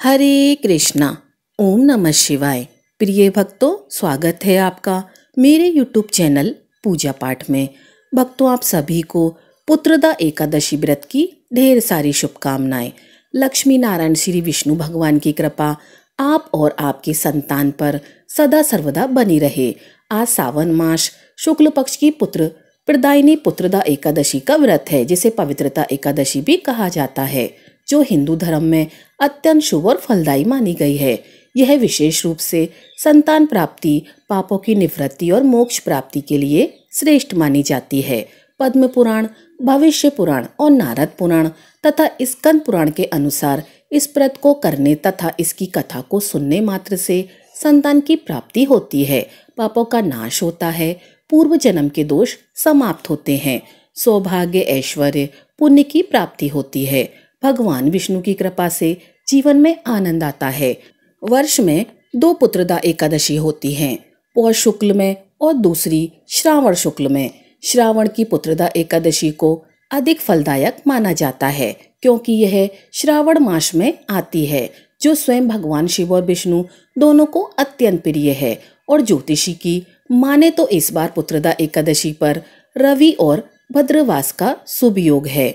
हरे कृष्णा। ओम नमः शिवाय। प्रिय भक्तों, स्वागत है आपका मेरे यूट्यूब चैनल पूजा पाठ में। भक्तों, आप सभी को पुत्रदा एकादशी व्रत की ढेर सारी शुभकामनाएं। लक्ष्मी नारायण श्री विष्णु भगवान की कृपा आप और आपकी संतान पर सदा सर्वदा बनी रहे। आज सावन मास शुक्ल पक्ष की पुत्र प्रदायिनी पुत्रदा एकादशी का व्रत है, जिसे पवित्रता एकादशी भी कहा जाता है, जो हिंदू धर्म में अत्यंत शुभ और फलदायी मानी गई है। यह विशेष रूप से संतान प्राप्ति, पापों की निवृत्ति और मोक्ष प्राप्ति के लिए श्रेष्ठ मानी जाती है। पद्म पुराण, भविष्य पुराण और नारद पुराण तथा स्कंद पुराण के अनुसार इस व्रत को करने तथा इसकी कथा को सुनने मात्र से संतान की प्राप्ति होती है, पापों का नाश होता है, पूर्व जन्म के दोष समाप्त होते हैं, सौभाग्य, ऐश्वर्य, पुण्य की प्राप्ति होती है। भगवान विष्णु की कृपा से जीवन में आनंद आता है। वर्ष में 2 पुत्रदा एकादशी होती हैं, पौष शुक्ल में और दूसरी श्रावण शुक्ल में। श्रावण की पुत्रदा एकादशी को अधिक फलदायक माना जाता है, क्योंकि यह श्रावण मास में आती है, जो स्वयं भगवान शिव और विष्णु दोनों को अत्यंत प्रिय है। और ज्योतिषी की माने तो इस बार पुत्रदा एकादशी पर रवि और भद्रवास का शुभ योग है।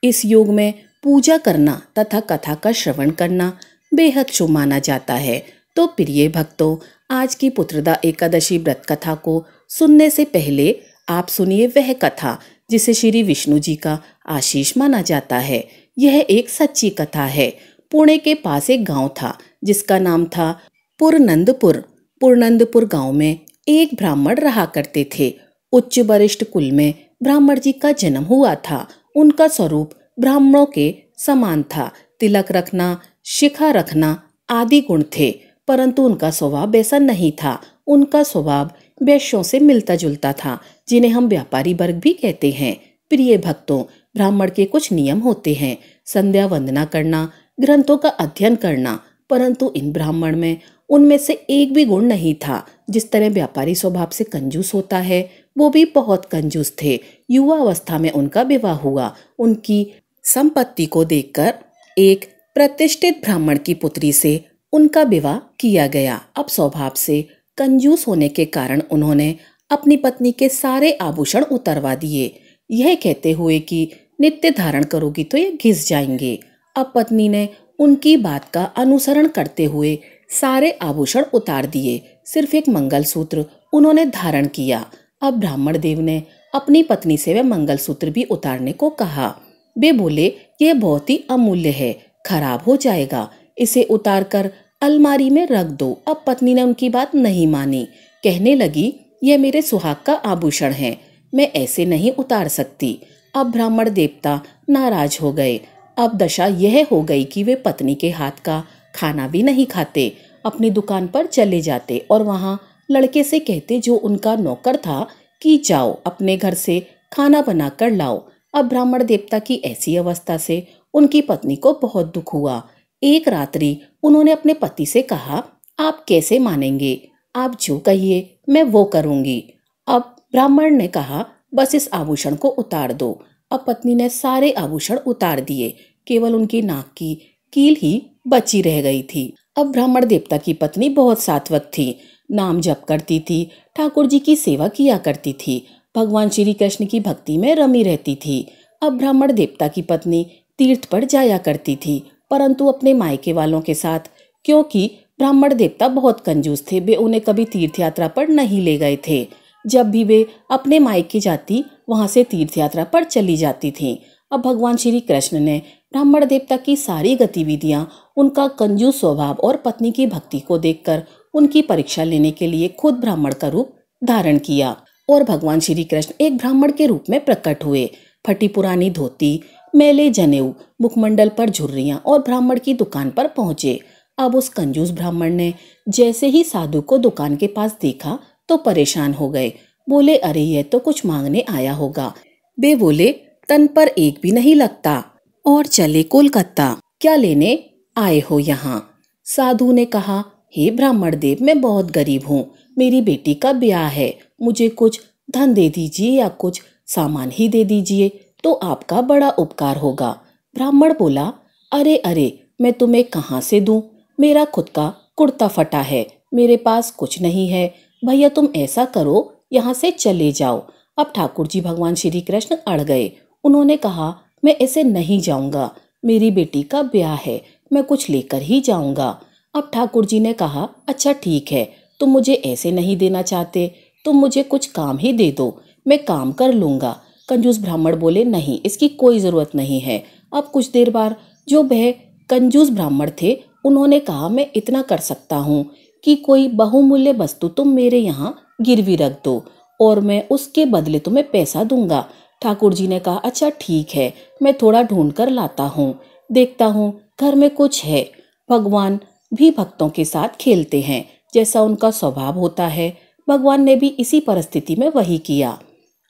इस योग में पूजा करना तथा कथा का श्रवण करना बेहद शुभ माना जाता है। तो प्रिय भक्तों, आज की पुत्रदा एकादशी व्रत कथा को सुनने से पहले आप सुनिए वह कथा जिसे श्री विष्णु जी का आशीष माना जाता है। यह एक सच्ची कथा है। पुणे के पास एक गांव था जिसका नाम था पुरनंदपुर। पुरनंदपुर गांव में एक ब्राह्मण रहा करते थे। उच्च वरिष्ठ कुल में ब्राह्मण जी का जन्म हुआ था। उनका स्वरूप ब्राह्मणों के समान था। तिलक रखना, शिखा रखना आदि गुण थे, परंतु उनका स्वभाव वैसा नहीं था। उनका स्वभाव वैश्यों से मिलता जुलता था, जिन्हें हम व्यापारी वर्ग भी कहते हैं। प्रिय भक्तों, ब्राह्मण के कुछ नियम होते हैं, संध्या वंदना करना, ग्रंथों का अध्ययन करना, परंतु इन ब्राह्मण में उनमें से एक भी गुण नहीं था। जिस तरह व्यापारी स्वभाव से कंजूस होता है, वो भी बहुत कंजूस थे। युवा अवस्था में उनका विवाह हुआ। उनकी संपत्ति को देखकर एक प्रतिष्ठित ब्राह्मण की पुत्री से उनका विवाह किया गया। अब स्वभाव से कंजूस होने के कारण उन्होंने अपनी पत्नी के सारे आभूषण उतरवा दिए, यह कहते हुए कि नित्य धारण करोगी तो ये घिस जाएंगे। अब पत्नी ने उनकी बात का अनुसरण करते हुए सारे आभूषण उतार दिए, सिर्फ एक मंगलसूत्र उन्होंने धारण किया। अब ब्राह्मण देव ने अपनी पत्नी से वह मंगलसूत्र भी उतारने को कहा। वे बोले, यह बहुत ही अमूल्य है, खराब हो जाएगा, इसे उतारकर अलमारी में रख दो। अब पत्नी ने उनकी बात नहीं मानी, कहने लगी, यह मेरे सुहाग का आभूषण है, मैं ऐसे नहीं उतार सकती। अब ब्राह्मण देवता नाराज हो गए। अब दशा यह हो गई कि वे पत्नी के हाथ का खाना भी नहीं खाते, अपनी दुकान पर चले जाते और वहाँ लड़के से कहते, जो उनका नौकर था, कि जाओ अपने घर से खाना बना कर लाओ। अब ब्राह्मण देवता की ऐसी अवस्था से उनकी पत्नी को बहुत दुख हुआ। एक रात्रि उन्होंने अपने पति से कहा, आप कैसे मानेंगे, आप जो कहिए मैं वो करूंगी। अब ब्राह्मण ने कहा, बस इस आभूषण को उतार दो। अब पत्नी ने सारे आभूषण उतार दिए, केवल उनकी नाक की कील ही बची रह गई थी। अब ब्राह्मण देवता की पत्नी बहुत सात्विक थी, नाम जप करती थी, ठाकुर जी की सेवा किया करती थी, भगवान श्री कृष्ण की भक्ति में रमी रहती थी। अब ब्राह्मण देवता की पत्नी तीर्थ पर जाया करती थी, परंतु अपने मायके वालों के साथ, क्योंकि ब्राह्मण देवता बहुत कंजूस थे, वे उन्हें कभी तीर्थ यात्रा पर नहीं ले गए थे। जब भी वे अपने मायके जाती, वहां से तीर्थ यात्रा पर चली जाती थीं। अब भगवान श्री कृष्ण ने ब्राह्मण देवता की सारी गतिविधियां, उनका कंजूस स्वभाव और पत्नी की भक्ति को देखकर उनकी परीक्षा लेने के लिए खुद ब्राह्मण का रूप धारण किया और भगवान श्री कृष्ण एक ब्राह्मण के रूप में प्रकट हुए। फटी पुरानी धोती, मैले जनेऊ, मुखमंडल पर झुर्रियां और ब्राह्मण की दुकान पर पहुंचे। अब उस कंजूस ब्राह्मण ने जैसे ही साधु को दुकान के पास देखा तो परेशान हो गए। बोले, अरे यह तो कुछ मांगने आया होगा। वे बोले, तन पर एक भी नहीं लगता और चले कोलकाता, क्या लेने आए हो यहाँ? साधु ने कहा, हे ब्राह्मण देव, मैं बहुत गरीब हूँ, मेरी बेटी का ब्याह है, मुझे कुछ धन दे दीजिए या कुछ सामान ही दे दीजिए तो आपका बड़ा उपकार होगा। ब्राह्मण बोला, अरे अरे, मैं तुम्हें कहाँ से दूं? मेरा खुद का कुर्ता फटा है, मेरे पास कुछ नहीं है। भैया तुम ऐसा करो, यहाँ से चले जाओ। अब ठाकुर जी भगवान श्री कृष्ण अड़ गए। उन्होंने कहा, मैं ऐसे नहीं जाऊंगा, मेरी बेटी का ब्याह है, मैं कुछ लेकर ही जाऊंगा। अब ठाकुर जी ने कहा, अच्छा ठीक है, तुम मुझे ऐसे नहीं देना चाहते, तुम मुझे कुछ काम ही दे दो, मैं काम कर लूंगा। कंजूस ब्राह्मण बोले, नहीं, इसकी कोई ज़रूरत नहीं है। अब कुछ देर बाद जो वह कंजूस ब्राह्मण थे, उन्होंने कहा, मैं इतना कर सकता हूँ कि कोई बहुमूल्य वस्तु तुम मेरे यहाँ गिरवी रख दो और मैं उसके बदले तुम्हें पैसा दूंगा। ठाकुर जी ने कहा, अच्छा ठीक है, मैं थोड़ा ढूंढ कर लाता हूँ, देखता हूँ घर में कुछ है। भगवान भी भक्तों के साथ खेलते हैं, जैसा उनका स्वभाव होता है। भगवान ने भी इसी परिस्थिति में वही किया।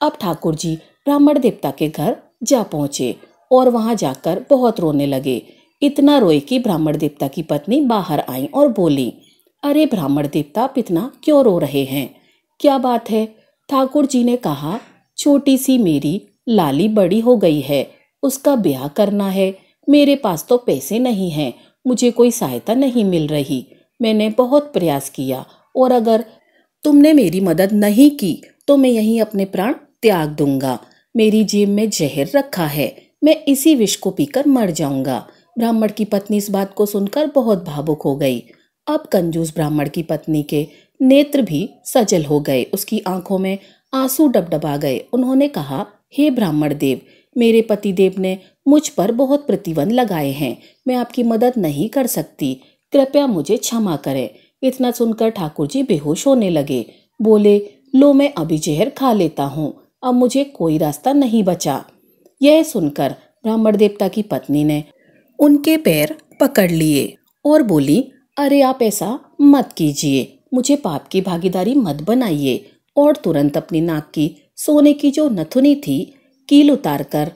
अब ठाकुर जी ब्राह्मण देवता के घर जा पहुंचे और वहां जाकर बहुत रोने लगे। इतना रोए कि ब्राह्मण देवता की पत्नी बाहर आई और बोली, अरे ब्राह्मण देवता, आप इतना क्यों रो रहे हैं? क्या बात है? ठाकुर जी ने कहा, छोटी सी मेरी लाली बड़ी हो गई है, उसका ब्याह करना है, मेरे पास तो पैसे नहीं हैं, मुझे कोई सहायता नहीं मिल रही। मैंने बहुत प्रयास किया और अगर तुमने मेरी मदद नहीं की तो मैं यहीं अपने प्राण त्याग दूंगा। मेरी जेब में जहर रखा है, मैं इसी विष को पीकर मर जाऊंगा। ब्राह्मण की पत्नी इस बात को सुनकर बहुत भावुक हो गई। अब कंजूस ब्राह्मण की पत्नी के नेत्र भी सजल हो गए, उसकी आंखों में आंसू डबडबा गए। उन्होंने कहा, हे ब्राह्मण देव, मेरे पति देव ने मुझ पर बहुत प्रतिबंध लगाए हैं, मैं आपकी मदद नहीं कर सकती, कृपया मुझे क्षमा करें। इतना सुनकर ठाकुर जी बेहोश होने लगे। बोले, लो मैं अभी जहर खा लेता हूँ, अब मुझे कोई रास्ता नहीं बचा। यह सुनकर ब्राह्मण देवता की पत्नी ने उनके पैर पकड़ लिए और बोली, अरे आप ऐसा मत कीजिए, मुझे पाप की भागीदारी मत बनाइए। और तुरंत अपनी नाक की सोने की जो नथुनी थी, कील उतार कर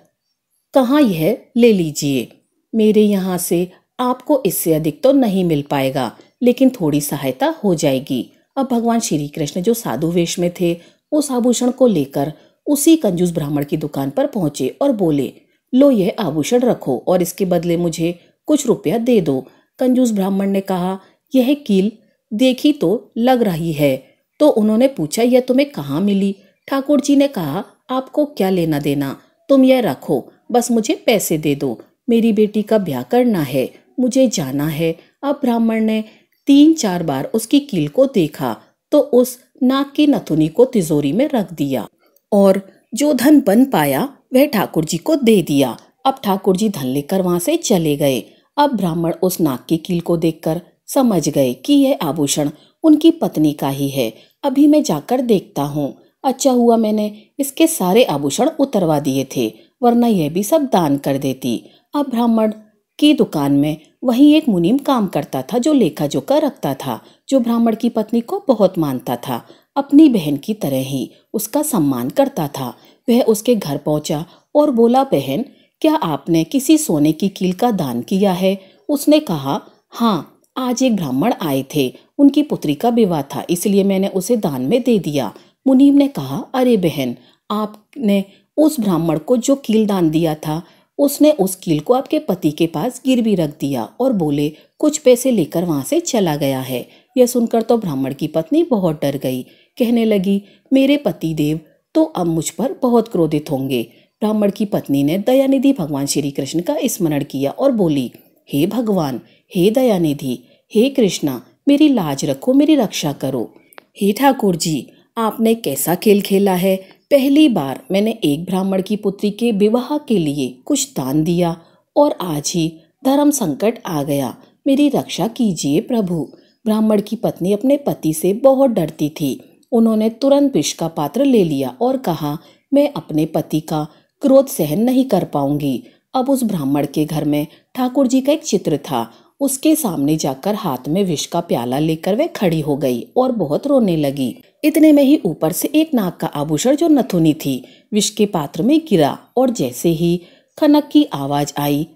कहाँ, यह ले लीजिए, मेरे यहाँ से आपको इससे अधिक तो नहीं मिल पाएगा, लेकिन थोड़ी सहायता हो जाएगी। अब भगवान श्री कृष्ण जो साधु वेश में थे, उस आभूषण को लेकर उसी कंजूस ब्राह्मण की दुकान पर पहुंचे और बोले, लो यह आभूषण रखो और इसके बदले मुझे कुछ रुपया दे दो। कंजूस ब्राह्मण ने कहा, यह कील देखी तो लग रही है। तो उन्होंने पूछा, यह तुम्हें कहाँ मिली? ठाकुर जी ने कहा, आपको क्या लेना देना, तुम यह रखो, बस मुझे पैसे दे दो, मेरी बेटी का ब्याह करना है, मुझे जाना है। अब ब्राह्मण ने 3-4 बार उसकी कील को देखा तो उस नाक की नथुनी को तिजोरी में रख दिया और जो धन बन पाया वह ठाकुर जी को दे दिया। अब ठाकुर जी धन लेकर वहां से चले गए। अब ब्राह्मण उस नाक की कील को देखकर समझ गए कि यह आभूषण उनकी पत्नी का ही है। अभी मैं जाकर देखता हूँ, अच्छा हुआ मैंने इसके सारे आभूषण उतरवा दिए थे, वरना यह भी सब दान कर देती। अब ब्राह्मण की दुकान में वहीं एक मुनीम काम करता था जो लेखा जोखा रखता था, जो ब्राह्मण की पत्नी को बहुत मानता था, अपनी बहन की तरह ही उसका सम्मान करता था। वह उसके घर पहुंचा और बोला, बहन, क्या आपने किसी सोने की कील का दान किया है? उसने कहा, हाँ, आज एक ब्राह्मण आए थे, उनकी पुत्री का विवाह था, इसलिए मैंने उसे दान में दे दिया। मुनीम ने कहा, अरे बहन, आपने उस ब्राह्मण को जो कील दान दिया था, उसने उस कील को आपके पति के पास गिरवी रख दिया और बोले कुछ पैसे लेकर वहां से चला गया है। यह सुनकर तो ब्राह्मण की पत्नी बहुत डर गई, कहने लगी, मेरे पति देव तो अब मुझ पर बहुत क्रोधित होंगे। ब्राह्मण की पत्नी ने दयानिधि भगवान श्री कृष्ण का स्मरण किया और बोली, हे भगवान, हे दयानिधि, हे कृष्णा, मेरी लाज रखो, मेरी रक्षा करो। हे ठाकुर जी, आपने कैसा खेल खेला है? पहली बार मैंने एक ब्राह्मण की पुत्री के विवाह के लिए कुछ दान दिया और आज ही धर्म संकट आ गया, मेरी रक्षा कीजिए प्रभु। ब्राह्मण की पत्नी अपने पति से बहुत डरती थी। उन्होंने तुरंत विष का पात्र ले लिया और कहा, मैं अपने पति का क्रोध सहन नहीं कर पाऊंगी। अब उस ब्राह्मण के घर में ठाकुर जी का एक चित्र था, उसके सामने जाकर हाथ में विष का प्याला लेकर वह खड़ी हो गई और बहुत रोने लगी। इतने में ही ऊपर से एक नाक का आभूषण जो नथुनी थी विष के पात्र में गिरा और जैसे ही खनक की आवाज आई,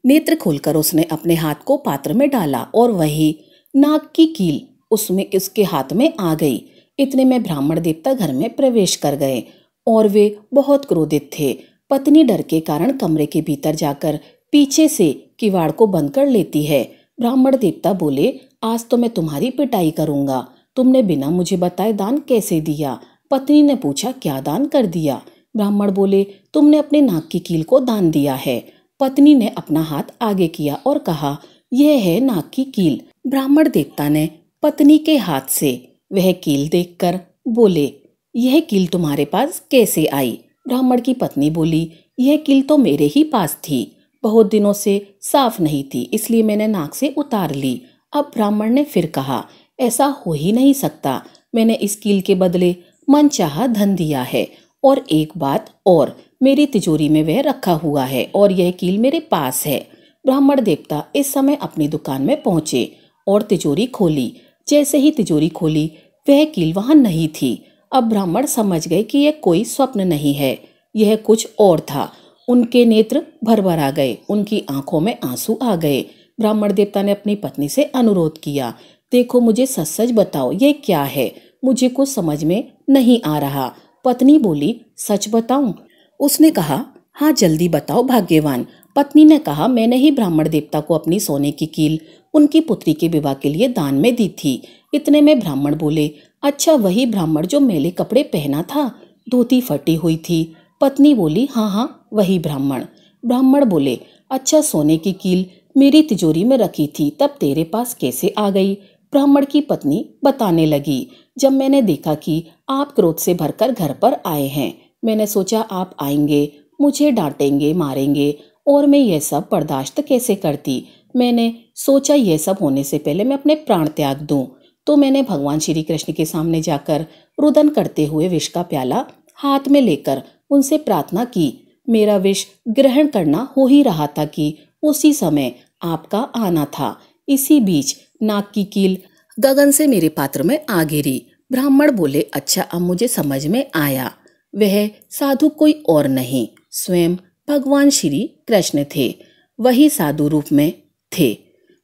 नेत्र खोलकर उसने अपने हाथ को पात्र में डाला और वही नाक की कील उसमें उसके हाथ में आ गई। इतने में ब्राह्मण देवता घर में प्रवेश कर गए और वे बहुत क्रोधित थे। पत्नी डर के कारण कमरे के भीतर जाकर पीछे से किवाड़ को बंद कर लेती है। ब्राह्मण देवता बोले, आज तो मैं तुम्हारी पिटाई करूंगा। तुमने बिना मुझे बताए दान कैसे दिया? पत्नी ने पूछा, क्या दान कर दिया? ब्राह्मण बोले, तुमने अपने नाक की कील को दान दिया है। पत्नी ने अपना हाथ आगे किया और कहा, यह है नाक की कील। ब्राह्मण देवता ने पत्नी के हाथ से वह कील देखकर बोले, यह कील तुम्हारे पास कैसे आई? ब्राह्मण की पत्नी बोली, यह कील तो मेरे ही पास थी, बहुत दिनों से साफ नहीं थी, इसलिए मैंने नाक से उतार ली। अब ब्राह्मण ने फिर कहा, ऐसा हो ही नहीं सकता, मैंने इस कील के बदले मनचाहा धन दिया है। और एक बात और, मेरी तिजोरी में वह रखा हुआ है और यह कील मेरे पास है। ब्राह्मण देवता इस समय अपनी दुकान में पहुंचे और तिजोरी खोली। जैसे ही तिजोरी खोली, वह कील वहां नहीं थी। अब ब्राह्मण समझ गए कि यह कोई स्वप्न नहीं है, यह कुछ और था। उनके नेत्र भर आ गए, उनकी आंखों में आंसू आ गए। ब्राह्मण देवता ने अपनी पत्नी से अनुरोध किया, देखो मुझे सच सच बताओ, ये क्या है? मुझे कुछ समझ में नहीं आ रहा। पत्नी बोली, सच बताऊं? उसने कहा, हाँ जल्दी बताओ भाग्यवान। पत्नी ने कहा, मैंने ही ब्राह्मण देवता को अपनी सोने की कील उनकी पुत्री के विवाह के लिए दान में दी थी। इतने में ब्राह्मण बोले, अच्छा वही ब्राह्मण जो मैले कपड़े पहना था, धोती फटी हुई थी? पत्नी बोली, हाँ हाँ वही ब्राह्मण। ब्राह्मण बोले, अच्छा सोने की कील मेरी तिजोरी में रखी थी, तब तेरे पास कैसे आ गई? ब्राह्मण की पत्नी बताने लगी, जब मैंने देखा कि आप क्रोध से भरकर घर पर आए हैं, मैंने सोचा आप आएंगे, मुझे डांटेंगे, मारेंगे और मैं यह सब बर्दाश्त कैसे करती। मैंने सोचा यह सब होने से पहले मैं अपने प्राण त्याग दूं। तो मैंने भगवान श्री कृष्ण के सामने जाकर रुदन करते हुए विष का प्याला हाथ में लेकर उनसे प्रार्थना की। मेरा विष ग्रहण करना हो ही रहा था कि उसी समय आपका आना था। इसी बीच नाक की कील गगन से मेरे पात्र में आ गिरी। ब्राह्मण बोले, अच्छा अब मुझे समझ में आया, वह साधु कोई और नहीं, स्वयं भगवान श्री कृष्ण थे, वही साधु रूप में थे।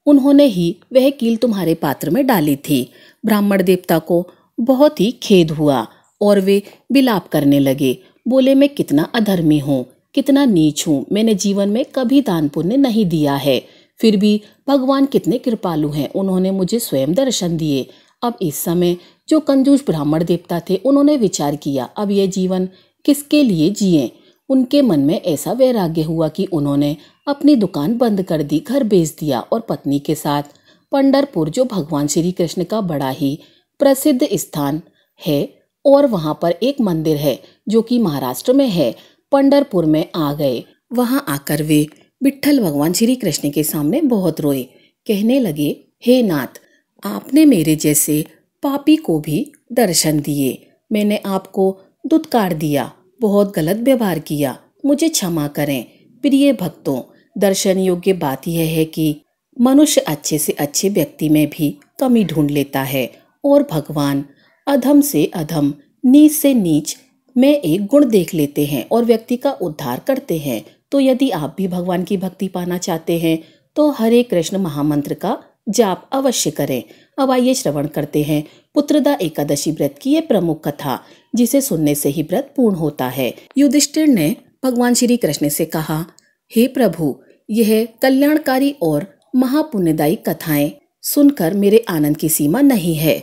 उन्होंने ही वह कील तुम्हारे पात्र में डाली थी। ब्राह्मण देवता को बहुत ही खेद हुआ और वे विलाप करने लगे। बोले, मैं कितना अधर्मी हूँ, कितना नीच हूँ, मैंने जीवन में कभी दान पुण्य नहीं दिया है, फिर भी भगवान कितने कृपालु हैं, उन्होंने मुझे स्वयं दर्शन दिए। अब इस समय जो कंजूस ब्राह्मण देवता थे, उन्होंने विचार किया, अब यह जीवन किसके लिए जिए। उनके मन में ऐसा वैराग्य हुआ कि उन्होंने अपनी दुकान बंद कर दी, घर बेच दिया और पत्नी के साथ पंढरपुर, जो भगवान श्री कृष्ण का बड़ा ही प्रसिद्ध स्थान है और वहां पर एक मंदिर है जो कि महाराष्ट्र में है, पंढरपुर में आ गए। वहां आकर वे विट्ठल भगवान श्री कृष्ण के सामने बहुत रोए, कहने लगे, हे नाथ, आपने मेरे जैसे पापी को भी दर्शन दिए, मैंने आपको दुत्कार दिया, बहुत गलत व्यवहार किया, मुझे क्षमा करें। प्रिय भक्तों, दर्शन योग्य बात यह है कि मनुष्य अच्छे से अच्छे व्यक्ति में भी कमी ढूंढ लेता है और भगवान अधम से अधम, नीच से नीच में एक गुण देख लेते हैं और व्यक्ति का उद्धार करते हैं। तो यदि आप भी भगवान की भक्ति पाना चाहते हैं तो हरे कृष्ण महामंत्र का जाप अवश्य करें। अब आइए श्रवण करते हैं पुत्रदा एकादशी व्रत की ये प्रमुख कथा, जिसे सुनने से ही व्रत पूर्ण होता है। युधिष्ठिर ने भगवान श्री कृष्ण से कहा, हे प्रभु, यह कल्याणकारी और महापुण्यदायी कथाएं सुनकर मेरे आनंद की सीमा नहीं है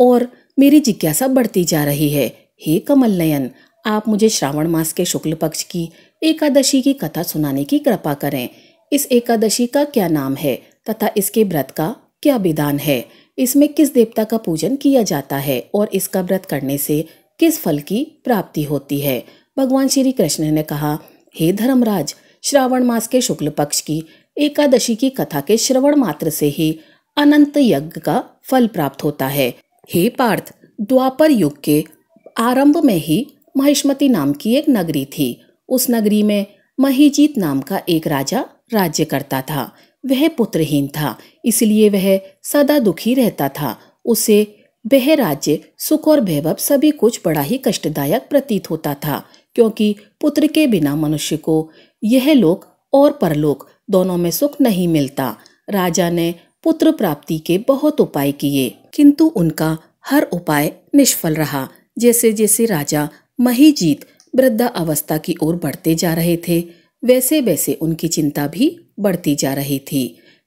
और मेरी जिज्ञासा बढ़ती जा रही है। हे कमल नयन, आप मुझे श्रावण मास के शुक्ल पक्ष की एकादशी की कथा सुनाने की कृपा करें। इस एकादशी का क्या नाम है तथा इसके व्रत का क्या विधान है? इसमें किस देवता का पूजन किया जाता है और इसका व्रत करने से किस फल की प्राप्ति होती है? भगवान श्री कृष्ण ने कहा, हे धर्मराज, श्रावण मास के शुक्ल पक्ष की एकादशी की कथा के श्रवण मात्र से ही अनंत यज्ञ का फल प्राप्त होता है। हे पार्थ, द्वापर युग के आरंभ में ही महिष्मति नाम की एक नगरी थी। उस नगरी में महीजीत नाम का एक राजा राज्य करता था। वह पुत्रहीन था, इसलिए वह सदा दुखी रहता था। उसे वह राज्य, सुख और वैभव सभी कुछ बड़ा ही कष्टदायक प्रतीत होता था, क्योंकि पुत्र के बिना मनुष्य को यह लोक और परलोक दोनों में सुख नहीं मिलता। राजा ने पुत्र प्राप्ति के बहुत उपाय किए, किंतु उनका हर उपाय निष्फल रहा। जैसे जैसे राजा महीजीत वृद्धा अवस्था की ओर बढ़ते जा रहे थे, वैसे वैसे उनकी चिंता भी बढ़ती जा रही थी।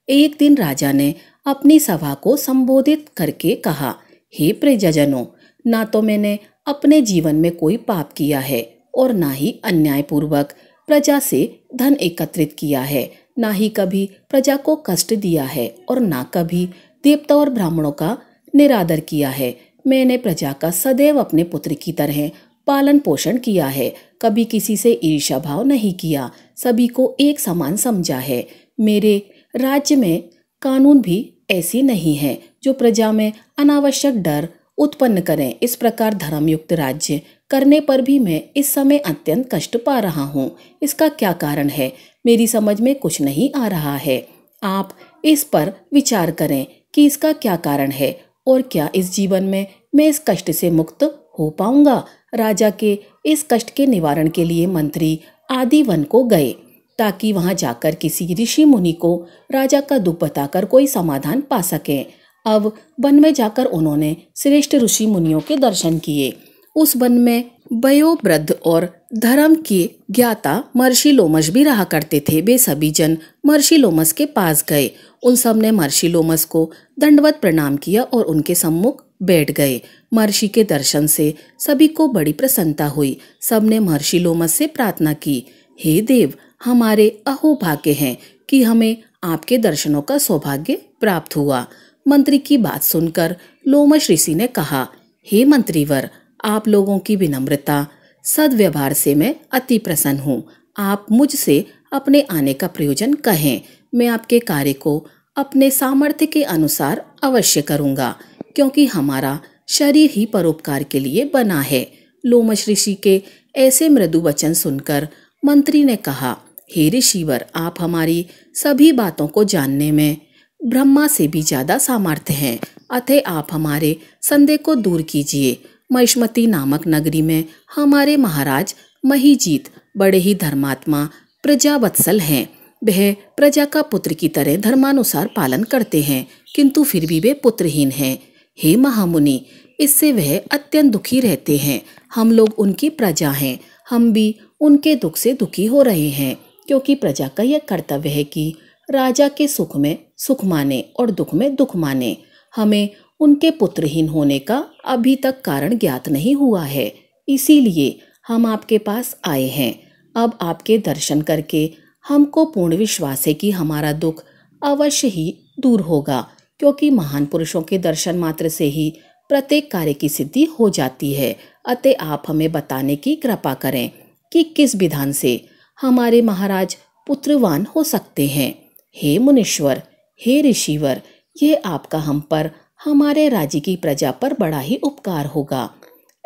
एक दिन राजा ने अपनी सभा को संबोधित करके कहा, हे प्रजाजनों, ना तो मैंने अपने जीवन में कोई पाप किया है और ना ही अन्यायपूर्वक प्रजा से धन एकत्रित किया है, ना ही कभी प्रजा को कष्ट दिया है और ना कभी देवता और ब्राह्मणों का निरादर किया है। मैंने प्रजा का सदैव अपने पुत्र की तरह पालन पोषण किया है, कभी किसी से ईर्ष्या भाव नहीं किया, सभी को एक समान समझा है। मेरे राज्य में कानून भी ऐसी नहीं है जो प्रजा में अनावश्यक डर उत्पन्न करें। इस प्रकार धर्मयुक्त राज्य करने पर भी मैं इस समय अत्यंत कष्ट पा रहा हूँ। इसका क्या कारण है, मेरी समझ में कुछ नहीं आ रहा है। आप इस पर विचार करें कि इसका क्या कारण है और क्या इस जीवन में मैं इस कष्ट से मुक्त हो पाऊंगा। राजा के इस कष्ट के निवारण के लिए मंत्री आदि वन को गए ताकि वहां जाकर किसी ऋषि मुनि को राजा का दुख बताकर कोई समाधान पा सकें। अब वन में जाकर उन्होंने श्रेष्ठ ऋषि मुनियों के दर्शन किए। उस वन में वयोवृद्ध और धर्म के ज्ञाता महर्षि लोमश भी रहा करते थे। वे सभी जन महर्षि लोमश के पास गए। उन सब ने महर्षि लोमश को दंडवत प्रणाम किया और उनके सम्मुख बैठ गए। महर्षि के दर्शन से सभी को बड़ी प्रसन्नता हुई। सबने महर्षि लोमश से प्रार्थना की, हे देव, हमारे अहोभाग्य हैं कि हमें आपके दर्शनों का सौभाग्य प्राप्त हुआ। मंत्री की बात सुनकर लोमश ऋषि ने कहा, हे मंत्रीवर, आप लोगों की विनम्रता सद्व्यवहार से मैं अति प्रसन्न हूँ। आप मुझसे अपने आने का प्रयोजन कहें, मैं आपके कार्य को अपने सामर्थ्य के अनुसार अवश्य करूँगा, क्योंकि हमारा शरीर ही परोपकार के लिए बना है। लोमश ऋषि के ऐसे मृदु वचन सुनकर मंत्री ने कहा, हे ऋषिवर, आप हमारी सभी बातों को जानने में ब्रह्मा से भी ज्यादा सामर्थ्य हैं, अतः आप हमारे संदेह को दूर कीजिए। महिष्मती नामक नगरी में हमारे महाराज महीजीत बड़े ही धर्मात्मा प्रजावत्सल हैं। वह प्रजा का पुत्र की तरह धर्मानुसार पालन करते हैं, किंतु फिर भी वे पुत्रहीन हैं। हे महामुनि, इससे वह अत्यंत दुखी रहते हैं। हम लोग उनकी प्रजा हैं, हम भी उनके दुख से दुखी हो रहे हैं, क्योंकि प्रजा का यह कर्तव्य है कि राजा के सुख में सुख माने और दुख में दुख माने। हमें उनके पुत्रहीन होने का अभी तक कारण ज्ञात नहीं हुआ है, इसीलिए हम आपके पास आए हैं। अब आपके दर्शन करके हमको पूर्ण विश्वास है कि हमारा दुख अवश्य ही दूर होगा, क्योंकि महान पुरुषों के दर्शन मात्र से ही प्रत्येक कार्य की सिद्धि हो जाती है। अतः आप हमें बताने की कृपा करें कि किस विधान से हमारे महाराज पुत्रवान हो सकते हैं। हे मुनीश्वर, हे ऋषिवर, यह आपका हम पर, हमारे राज्य की प्रजा पर बड़ा ही उपकार होगा।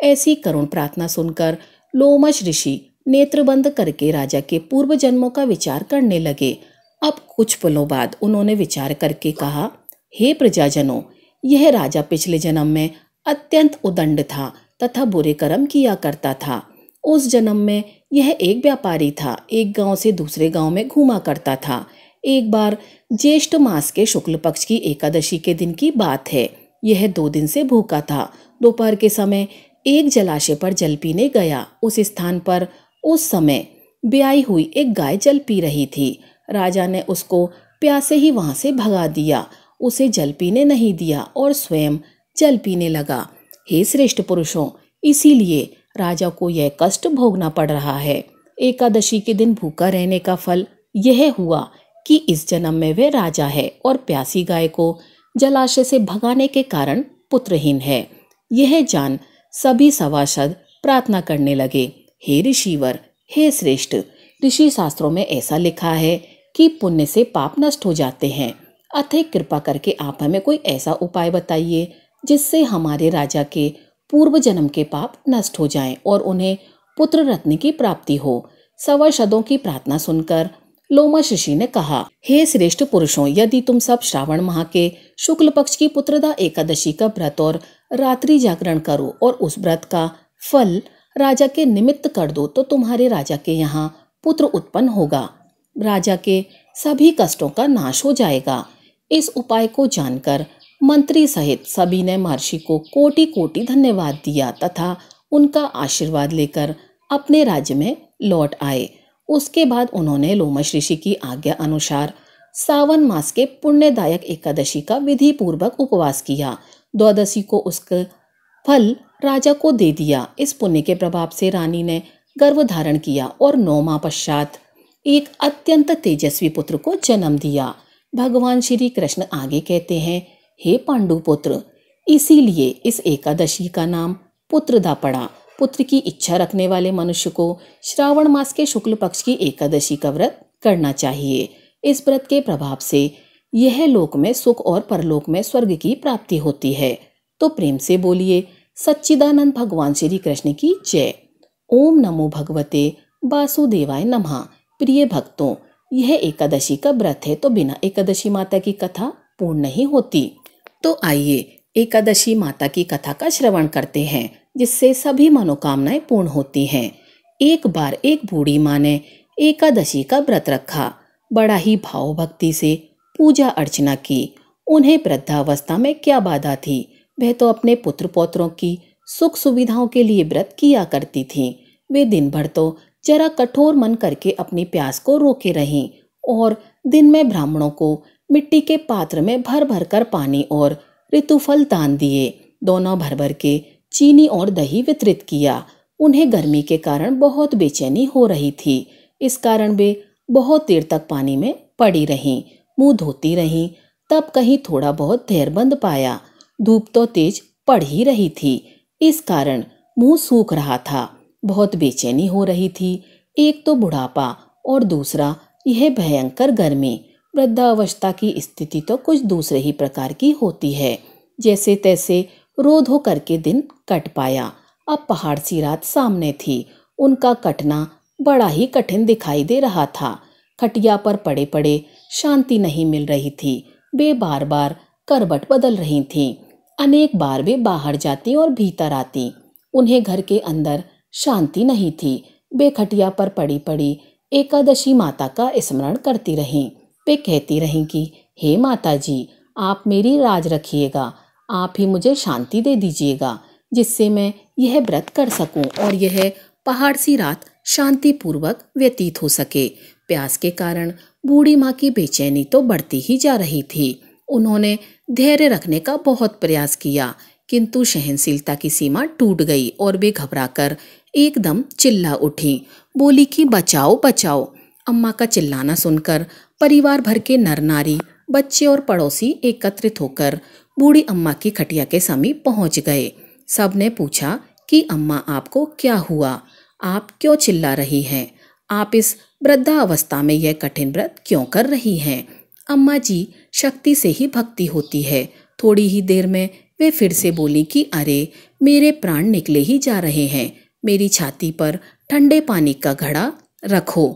ऐसी करुण प्रार्थना सुनकर लोमश ऋषि नेत्र बंद करके राजा के पूर्व जन्मों का विचार करने लगे। अब कुछ पलों बाद उन्होंने विचार करके कहा, हे प्रजाजनों, यह राजा पिछले जन्म में अत्यंत उदंड था तथा बुरे कर्म किया करता था। उस जन्म में यह एक व्यापारी था, एक गांव से दूसरे गांव में घूमा करता था। एक बार ज्येष्ठ मास के शुक्ल पक्ष की एकादशी के दिन की बात है। यह 2 दिन से भूखा था। दोपहर के समय एक जलाशय पर जल पीने गया। उस स्थान पर उस समय ब्याई हुई एक गाय जल पी रही थी। राजा ने उसको प्यासे ही वहां से भगा दिया, उसे जल पीने नहीं दिया और स्वयं जल पीने लगा। हे श्रेष्ठ पुरुषों, इसीलिए राजा को यह कष्ट भोगना पड़ रहा है। एकादशी के दिन भूखा रहने का फल यह हुआ कि इस जन्म में वह राजा है और प्यासी गाय को जलाशय से भगाने के कारण पुत्रहीन है। यह जान सभी सभासद प्रार्थना करने लगे, हे ऋषिवर, हे श्रेष्ठ, ऋषि शास्त्रों में ऐसा लिखा है कि पुण्य से पाप नष्ट हो जाते हैं। अतः कृपा करके आप हमें कोई ऐसा उपाय बताइए जिससे हमारे राजा के पूर्व जन्म के पाप नष्ट हो जाएं और उन्हें पुत्र रत्न की प्राप्ति हो। सभासदों की प्रार्थना सुनकर लोमश ऋषि ने कहा, हे श्रेष्ठ पुरुषों, यदि तुम सब श्रावण माह के शुक्ल पक्ष की पुत्रदा एकादशी का व्रत और रात्रि जागरण करो और उस व्रत का फल राजा के निमित्त कर दो, तो तुम्हारे राजा के यहाँ पुत्र उत्पन्न होगा। राजा के सभी कष्टों का नाश हो जाएगा। इस उपाय को जानकर मंत्री सहित सभी ने महर्षि को कोटि कोटि धन्यवाद दिया तथा उनका आशीर्वाद लेकर अपने राज्य में लौट आए। उसके बाद उन्होंने लोमश ऋषि की आज्ञा अनुसार सावन मास के पुण्यदायक एकादशी का विधि पूर्वक उपवास किया। द्वादशी को उसका फल राजा को दे दिया। इस पुण्य के प्रभाव से रानी ने गर्भ धारण किया और 9 माह पश्चात एक अत्यंत तेजस्वी पुत्र को जन्म दिया। भगवान श्री कृष्ण आगे कहते हैं, हे पांडु पुत्र, इसीलिए इस एकादशी का नाम पुत्रदा पड़ा। पुत्र की इच्छा रखने वाले मनुष्य को श्रावण मास के शुक्ल पक्ष की एकादशी का व्रत करना चाहिए। इस व्रत के प्रभाव से यह लोक में सुख और परलोक में स्वर्ग की प्राप्ति होती है। तो प्रेम से बोलिए सच्चिदानंद भगवान श्री कृष्ण की जय। ओम नमो भगवते वासुदेवाय नमः। प्रिय भक्तों, यह एकादशी का व्रत है, तो बिना एकादशी माता की कथा पूर्ण नहीं होती। तो आइए एकादशी माता की कथा का श्रवण करते हैं, जिससे सभी मनोकामनाएं पूर्ण होती हैं। एक बार एक बूढ़ी माँ ने एकादशी का व्रत रखा। बड़ा ही भाव भक्ति से पूजा अर्चना की। उन्हें वृद्धावस्था में क्या बाधा थी, वह तो अपने पुत्र पौत्रों की सुख सुविधाओं के लिए व्रत किया करती थीं। वे दिन भर तो जरा कठोर मन करके अपनी प्यास को रोके रहीं और दिन में ब्राह्मणों को मिट्टी के पात्र में भर भर कर पानी और ऋतुफल दान दिए। दोनों भर भर के चीनी और दही वितरित किया। उन्हें गर्मी के कारण बहुत बेचैनी हो रही थी। इस कारण वे बहुत देर तक पानी में पड़ी रहीं, मुंह धोती रहीं। तब कहीं थोड़ा बहुत धैर्यबंद पाया। धूप तो तेज पड़ ही रही थी, इस कारण मुंह सूख रहा था। बहुत बेचैनी हो रही थी। एक तो बुढ़ापा और दूसरा यह भयंकर गर्मी। वृद्धावस्था की स्थिति तो कुछ दूसरे ही प्रकार की होती है। जैसे तैसे रोध हो करके दिन कट पाया। अब पहाड़ सी रात सामने थी। उनका कटना बड़ा ही कठिन दिखाई दे रहा था। खटिया पर पड़े पड़े शांति नहीं मिल रही थी। वे बार बार करवट बदल रही थीं। अनेक बार वे बाहर जाती और भीतर आती। उन्हें घर के अंदर शांति नहीं थी। वे खटिया पर पड़ी पड़ी एकादशी माता का स्मरण करती रहीं। वे कहती रहीं कि हे माता जी, आप मेरी राज रखिएगा। आप ही मुझे शांति दे दीजिएगा, जिससे मैं यह व्रत कर सकूं और यह पहाड़ सी रात शांतिपूर्वक व्यतीत हो सके। प्यास के कारण बूढ़ी माँ की बेचैनी तो बढ़ती ही जा रही थी। उन्होंने धैर्य रखने का बहुत प्रयास किया, किंतु सहनशीलता की सीमा टूट गई और वे घबराकर एकदम चिल्ला उठी। बोली कि बचाओ बचाओ। अम्मा का चिल्लाना सुनकर परिवार भर के नर नारी, बच्चे और पड़ोसी एकत्रित होकर बूढ़ी अम्मा की खटिया के समीप पहुंच गए। सब ने पूछा कि अम्मा, आपको क्या हुआ? आप क्यों चिल्ला रही हैं? आप इस वृद्धावस्था में यह कठिन व्रत क्यों कर रही हैं? अम्मा जी, शक्ति से ही भक्ति होती है। थोड़ी ही देर में वे फिर से बोली कि अरे, मेरे प्राण निकले ही जा रहे हैं। मेरी छाती पर ठंडे पानी का घड़ा रखो।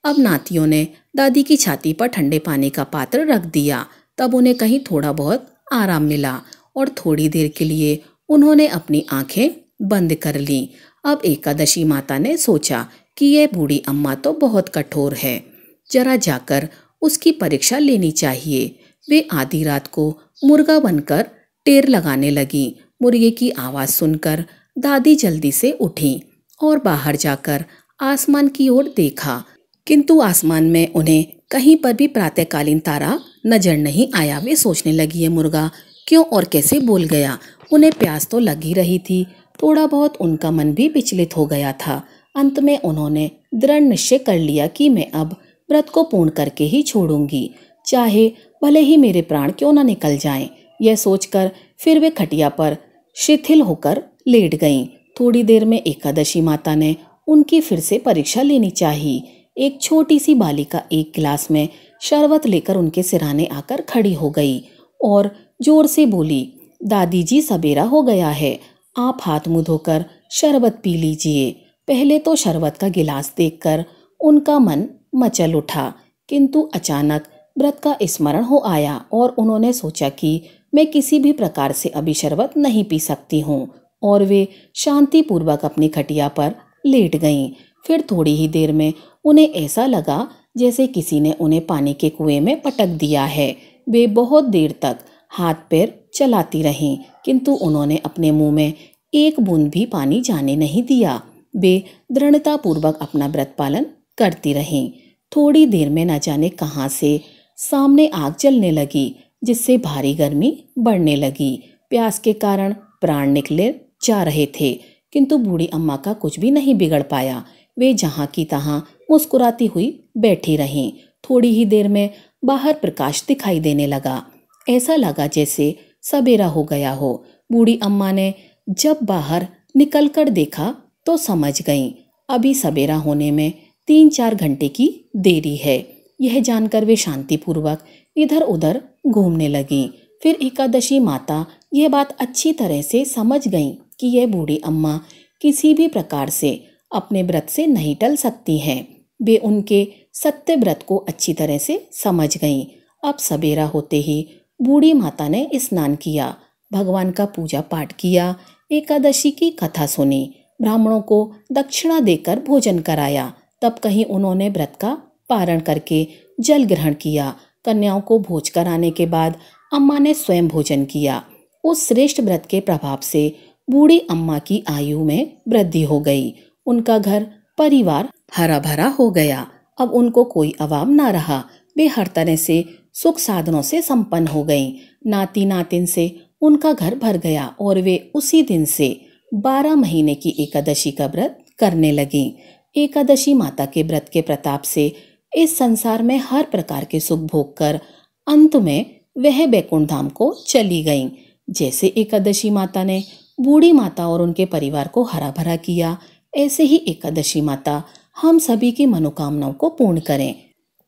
अब नातियों ने दादी की छाती पर ठंडे पानी का पात्र रख दिया। तब उन्हें कहीं थोड़ा बहुत आराम मिला और थोड़ी देर के लिए उन्होंने अपनी आंखें बंद कर लीं। अब एकादशी माता ने सोचा कि यह बूढ़ी अम्मा तो बहुत कठोर है, जरा जाकर उसकी परीक्षा लेनी चाहिए। वे आधी रात को मुर्गा बनकर टेर लगाने लगी। मुर्गे की आवाज़ सुनकर दादी जल्दी से उठी और बाहर जाकर आसमान की ओर देखा, किंतु आसमान में उन्हें कहीं पर भी प्रातःकालीन तारा नजर नहीं आया। वे सोचने लगी, ये मुर्गा क्यों और कैसे बोल गया? उन्हें प्यास तो लग ही रही थी। थोड़ा बहुत उनका मन भी विचलित हो गया था। अंत में उन्होंने दृढ़ निश्चय कर लिया कि मैं अब व्रत को पूर्ण करके ही छोड़ूंगी, चाहे भले ही मेरे प्राण क्यों न निकल जाएं। यह सोचकर फिर वे खटिया पर शिथिल होकर लेट गईं। थोड़ी देर में एकादशी माता ने उनकी फिर से परीक्षा लेनी चाहिए। एक छोटी सी बालिका एक गिलास में शरबत लेकर उनके सिरहाने आकर खड़ी हो गई और जोर से बोली, दादी जी, सवेरा हो गया है, आप हाथ मुंह धोकर शरबत पी लीजिए। पहले तो शरबत का गिलास देखकर उनका मन मचल उठा, किंतु अचानक व्रत का स्मरण हो आया और उन्होंने सोचा कि मैं किसी भी प्रकार से अभी शरबत नहीं पी सकती हूँ, और वे शांतिपूर्वक अपनी खटिया पर लेट गईं। फिर थोड़ी ही देर में उन्हें ऐसा लगा जैसे किसी ने उन्हें पानी के कुएं में पटक दिया है। वे बहुत देर तक हाथ पैर चलाती रहीं, किंतु उन्होंने अपने मुंह में एक बूंद भी पानी जाने नहीं दिया। वे दृढ़तापूर्वक अपना व्रत पालन करती रहीं। थोड़ी देर में न जाने कहाँ से सामने आग जलने लगी, जिससे भारी गर्मी बढ़ने लगी। प्यास के कारण प्राण निकले जा रहे थे, किंतु बूढ़ी अम्मा का कुछ भी नहीं बिगड़ पाया। वे जहाँ की तहाँ मुस्कुराती हुई बैठी रहीं। थोड़ी ही देर में बाहर प्रकाश दिखाई देने लगा। ऐसा लगा जैसे सवेरा हो गया हो। बूढ़ी अम्मा ने जब बाहर निकलकर देखा तो समझ गईं, अभी सवेरा होने में 3-4 घंटे की देरी है। यह जानकर वे शांतिपूर्वक इधर उधर घूमने लगीं। फिर एकादशी माता यह बात अच्छी तरह से समझ गईं कि यह बूढ़ी अम्मा किसी भी प्रकार से अपने व्रत से नहीं टल सकती हैं। वे उनके सत्य व्रत को अच्छी तरह से समझ गईं। अब सवेरा होते ही बूढ़ी माता ने स्नान किया, भगवान का पूजा पाठ किया, एकादशी की कथा सुनी, ब्राह्मणों को दक्षिणा देकर भोजन कराया। तब कहीं उन्होंने व्रत का पारण करके जल ग्रहण किया। कन्याओं को भोज कराने के बाद अम्मा ने स्वयं भोजन किया। उस श्रेष्ठ व्रत के प्रभाव से बूढ़ी अम्मा की आयु में वृद्धि हो गई। उनका घर परिवार हरा भरा हो गया। अब उनको कोई अभाव ना रहा। वे हर तरह से सुख साधनों से संपन्न हो गईं। नाती नातिन से उनका घर भर गया और वे उसी दिन से 12 महीने की एकादशी का व्रत करने लगीं। एकादशी माता के व्रत के प्रताप से इस संसार में हर प्रकार के सुख भोग कर अंत में वह बैकुंठ धाम को चली गईं। जैसे एकादशी माता ने बूढ़ी माता और उनके परिवार को हरा भरा किया, ऐसे ही एकादशी माता हम सभी की मनोकामनाओं को पूर्ण करें।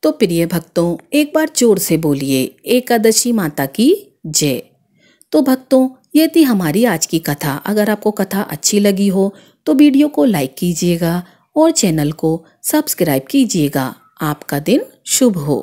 तो प्रिय भक्तों, एक बार जोर से बोलिए एकादशी माता की जय। तो भक्तों, ये थी हमारी आज की कथा। अगर आपको कथा अच्छी लगी हो तो वीडियो को लाइक कीजिएगा और चैनल को सब्सक्राइब कीजिएगा। आपका दिन शुभ हो।